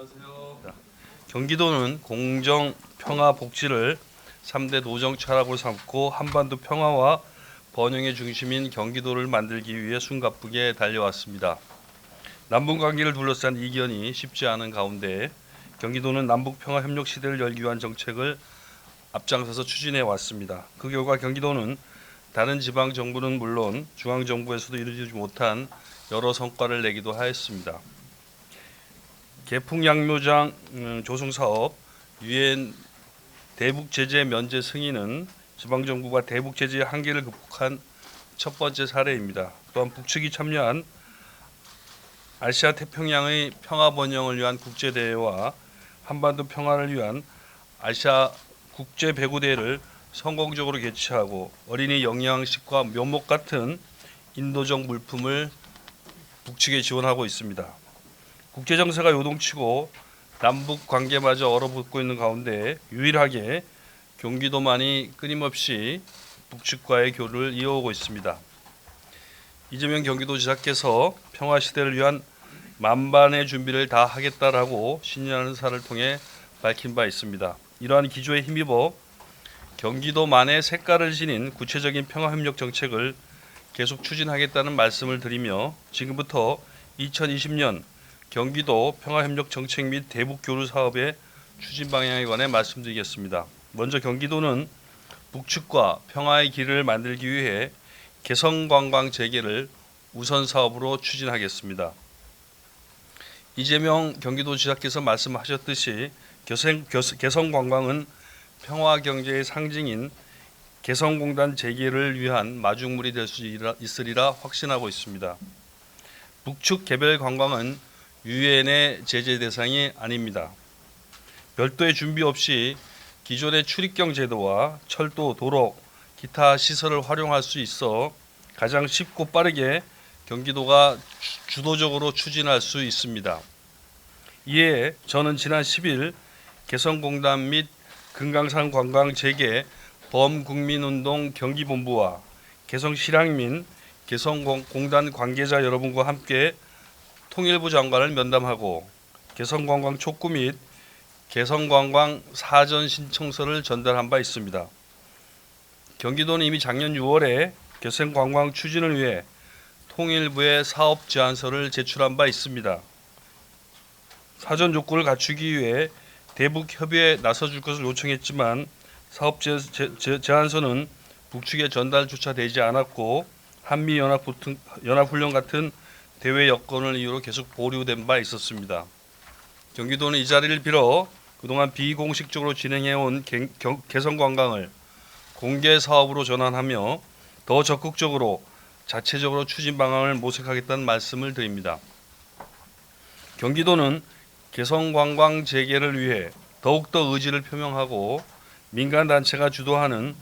안녕하세요. 경기도는 공정, 평화, 복지를 3대 노정 철학으로 삼고 한반도 평화와 번영의 중심인 경기도를 만들기 위해 숨가쁘게 달려왔습니다. 남북 관계를 둘러싼 이견이 쉽지 않은 가운데 경기도는 남북 평화 협력 시대를 열기 위한 정책을 앞장서서 추진해 왔습니다. 그 결과 경기도는 다른 지방 정부는 물론 중앙 정부에서도 이루지 못한 여러 성과를 내기도 하였습니다. 계풍양묘장 조성 사업, 유엔 대북 제재 면제 승인은 지방 정부가 대북 제재의 한계를 극복한 첫 번째 사례입니다. 또한 북측이 참여한 아시아 태평양의 평화 번영을 위한 국제 대회와 한반도 평화를 위한 아시아 국제 배구 대회를 성공적으로 개최하고 어린이 영양식과 묘목 같은 인도적 물품을 북측에 지원하고 있습니다. 국제 정세가 요동치고 남북 관계마저 얼어붙고 있는 가운데 유일하게 경기도만이 끊임없이 북측과의 교류를 이어오고 있습니다. 이재명 경기도지사께서 평화 시대를 위한 만반의 준비를 다 하겠다라고 신년하는 사를 통해 밝힌 바 있습니다. 이러한 기조에 힘입어 경기도만의 색깔을 지닌 구체적인 평화협력 정책을 계속 추진하겠다는 말씀을 드리며 지금부터 2020년 경기도 평화협력 정책 및 대북교류 사업의 추진 방향에 관해 말씀드리겠습니다. 먼저 경기도는 북측과 평화의 길을 만들기 위해 개성관광 재개를 우선 사업으로 추진하겠습니다. 이재명 경기도지사께서 말씀하셨듯이 개성관광은 평화경제의 상징인 개성공단 재개를 위한 마중물이 될 수 있으리라 확신하고 있습니다. 북측 개별 관광은 유엔의 제재 대상이 아닙니다. 별도의 준비 없이 기존의 출입경 제도와 철도, 도로, 기타 시설을 활용할 수 있어 가장 쉽고 빠르게 경기도가 주도적으로 추진할 수 있습니다. 이에 저는 지난 10일 개성공단 및 금강산 관광 재개 범국민운동 경기본부와 개성시랑 개성공단 관계자 여러분과 함께 통일부 장관을 면담하고 개성관광 촉구 및 개성관광 사전 신청서를 전달한 바 있습니다. 경기도는 이미 작년 6월에 개성관광 추진을 위해 통일부에 사업 제안서를 제출한 바 있습니다. 사전 조건을 갖추기 위해 대북 협의에 나서줄 것을 요청했지만 사업 제안서는 북측에 전달조차 되지 않았고 한미연합훈련 같은 대외 여건을 이유로 계속 보류된 바 있었습니다. 경기도는 이 자리를 빌어 그동안 비공식적으로 진행해온 개성관광을 공개 사업으로 전환하며 더 적극적으로 자체적으로 추진 방안을 모색하겠다는 말씀을 드립니다. 경기도는 개성관광 재개를 위해 더욱더 의지를 표명하고 민간단체가 주도하는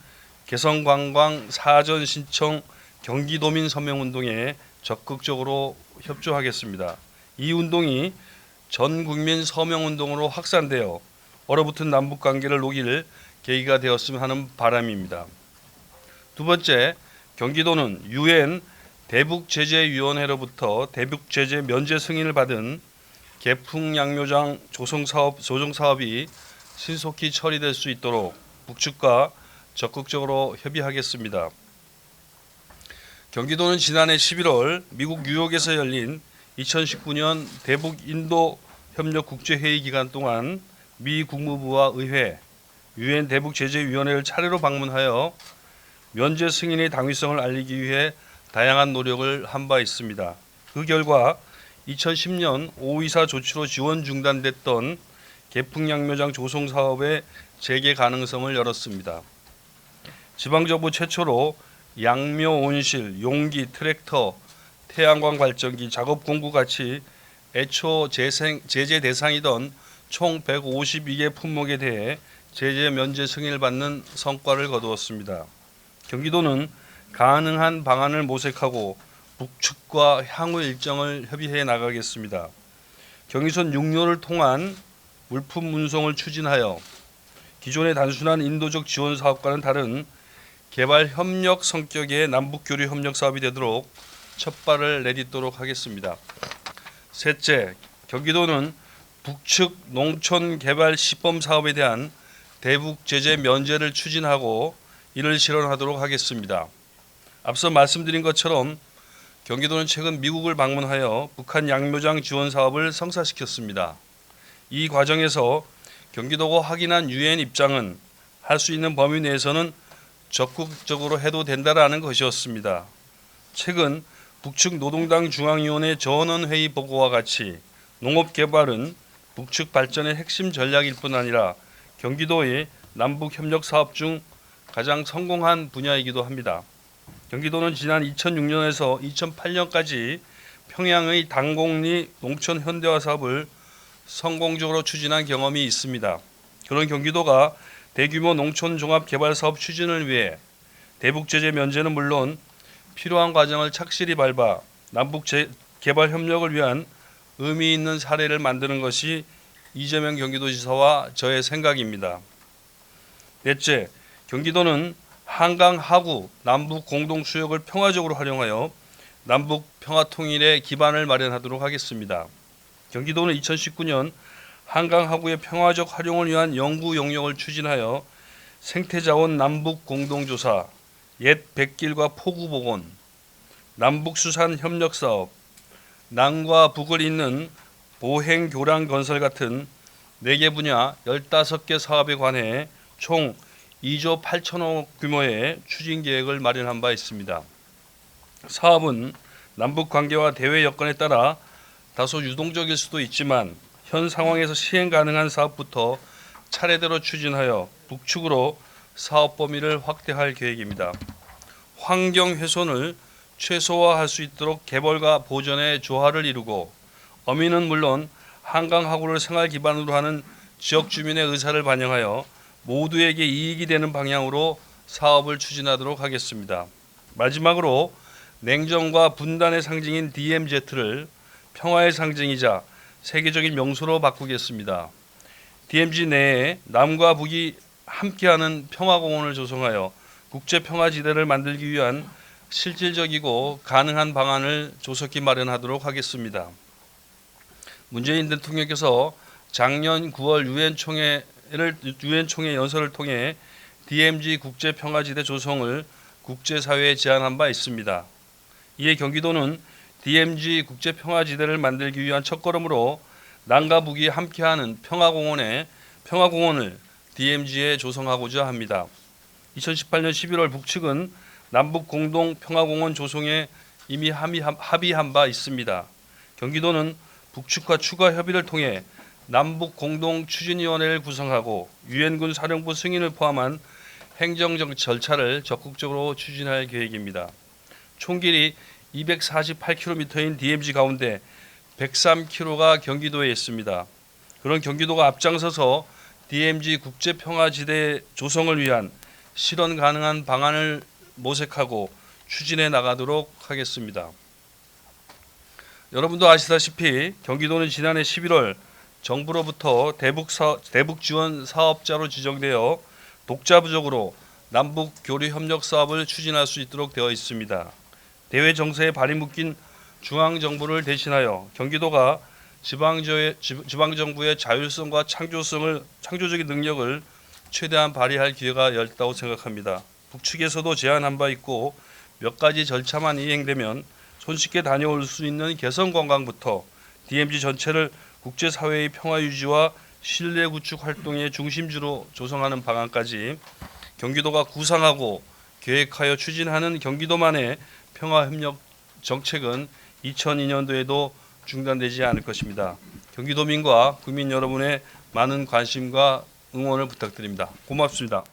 개성관광 사전 신청 경기도민 서명운동에 적극적으로 협조하겠습니다. 이 운동이 전 국민 서명운동으로 확산되어 얼어붙은 남북관계를 녹일 계기가 되었으면 하는 바람입니다. 두 번째, 경기도는 유엔 대북제재위원회로부터 대북제재 면제 승인을 받은 계풍양묘장 조성 사업이 신속히 처리될 수 있도록 북측과 적극적으로 협의하겠습니다. 경기도는 지난해 11월 미국 뉴욕에서 열린 2019년 대북 인도 협력 국제회의 기간 동안 미 국무부와 의회, 유엔 대북제재위원회를 차례로 방문하여 면제 승인의 당위성을 알리기 위해 다양한 노력을 한 바 있습니다. 그 결과 2010년 524 조치로 지원 중단됐던 계풍양묘장 조성 사업의 재개 가능성을 열었습니다. 지방정부 최초로 양묘 온실, 용기, 트랙터, 태양광 발전기, 작업 공구 같이 애초 제재 대상이던 총 152개 품목에 대해 제재 면제 승인을 받는 성과를 거두었습니다. 경기도는 가능한 방안을 모색하고 북측과 향후 일정을 협의해 나가겠습니다. 경의선 6료를 통한 물품 운송을 추진하여 기존의 단순한 인도적 지원 사업과는 다른 개발 협력 성격의 남북 교류 협력 사업이 되도록 첫발을 내딛도록 하겠습니다. 셋째, 경기도는 북측 농촌 개발 시범 사업에 대한 대북 제재 면제를 추진하고 이를 실현하도록 하겠습니다. 앞서 말씀드린 것처럼 경기도는 최근 미국을 방문하여 북한 양묘장 지원 사업을 성사시켰습니다. 이 과정에서 경기도가 확인한 유엔 입장은 할 수 있는 범위 내에서는 적극적으로 해도 된다라는 것이었습니다. 최근 북측 노동당 중앙위원회 전원회의 보고와 같이 농업개발은 북측 발전의 핵심 전략일 뿐 아니라 경기도의 남북협력 사업 중 가장 성공한 분야이기도 합니다. 경기도는 지난 2006년에서 2008년까지 평양의 당곡리 농촌 현대화 사업을 성공적으로 추진한 경험이 있습니다. 그런 경기도가 대규모 농촌 종합 개발 사업 추진을 위해 대북 제재 면제는 물론 필요한 과정을 착실히 밟아 남북 개발 협력을 위한 의미 있는 사례를 만드는 것이 이재명 경기도지사와 저의 생각입니다. 넷째, 경기도는 한강 하구 남북 공동 수역을 평화적으로 활용하여 남북 평화 통일의 기반을 마련하도록 하겠습니다. 경기도는 2019년 한강 하구의 평화적 활용을 위한 연구 용역을 추진하여 생태자원 남북 공동조사, 옛 백길과 포구 복원, 남북 수산 협력 사업, 남과 북을 잇는 보행 교량 건설 같은 4개 분야 15개 사업에 관해 총 2조 8천억 규모의 추진 계획을 마련한 바 있습니다. 사업은 남북 관계와 대외 여건에 따라 다소 유동적일 수도 있지만 현 상황에서 시행 가능한 사업부터 차례대로 추진하여 북측으로 사업 범위를 확대할 계획입니다. 환경 훼손을 최소화할 수 있도록 개발과 보전의 조화를 이루고 어민은 물론 한강 하구를 생활 기반으로 하는 지역 주민의 의사를 반영하여 모두에게 이익이 되는 방향으로 사업을 추진하도록 하겠습니다. 마지막으로 냉정과 분단의 상징인 DMZ를 평화의 상징이자 세계적인 명소로 바꾸겠습니다. DMZ 내에 남과 북이 함께하는 평화공원을 조성하여 국제평화지대를 만들기 위한 실질적이고 가능한 방안을 조속히 마련하도록 하겠습니다. 문재인 대통령께서 작년 9월 유엔 총회 연설을 통해 DMZ 국제평화지대 조성을 국제사회에 제안한 바 있습니다. 이에 경기도는 DMZ 국제평화지대를 만들기 위한 첫걸음으로 남과 북이 함께하는 평화공원을 DMZ에 조성하고자 합니다. 2018년 11월 북측은 남북 공동 평화공원 조성에 이미 합의한 바 있습니다. 경기도는 북측과 추가 협의를 통해 남북 공동 추진위원회를 구성하고 유엔군 사령부 승인을 포함한 행정적 절차를 적극적으로 추진할 계획입니다. 총 길이 248km인 DMZ 가운데 103km가 경기도에 있습니다. 그런 경기도가 앞장서서 DMZ 국제평화지대 조성을 위한 실현 가능한 방안을 모색하고 추진해 나가도록 하겠습니다. 여러분도 아시다시피 경기도는 지난해 11월 정부로부터 대북 지원 사업자로 지정되어 독자부적으로 남북 교류 협력 사업을 추진할 수 있도록 되어 있습니다. 대외 정세에 발이 묶인 중앙정부를 대신하여 경기도가 지방정부의 자율성과 창조적인 능력을 최대한 발휘할 기회가 열다고 생각합니다. 북측에서도 제안한 바 있고 몇 가지 절차만 이행되면 손쉽게 다녀올 수 있는 개성관광부터 DMZ 전체를 국제사회의 평화 유지와 신뢰 구축 활동의 중심지로 조성하는 방안까지 경기도가 구상하고 계획하여 추진하는 경기도만의 평화협력 정책은 2002년도에도 중단되지 않을 것입니다. 경기도민과 국민 여러분의 많은 관심과 응원을 부탁드립니다. 고맙습니다.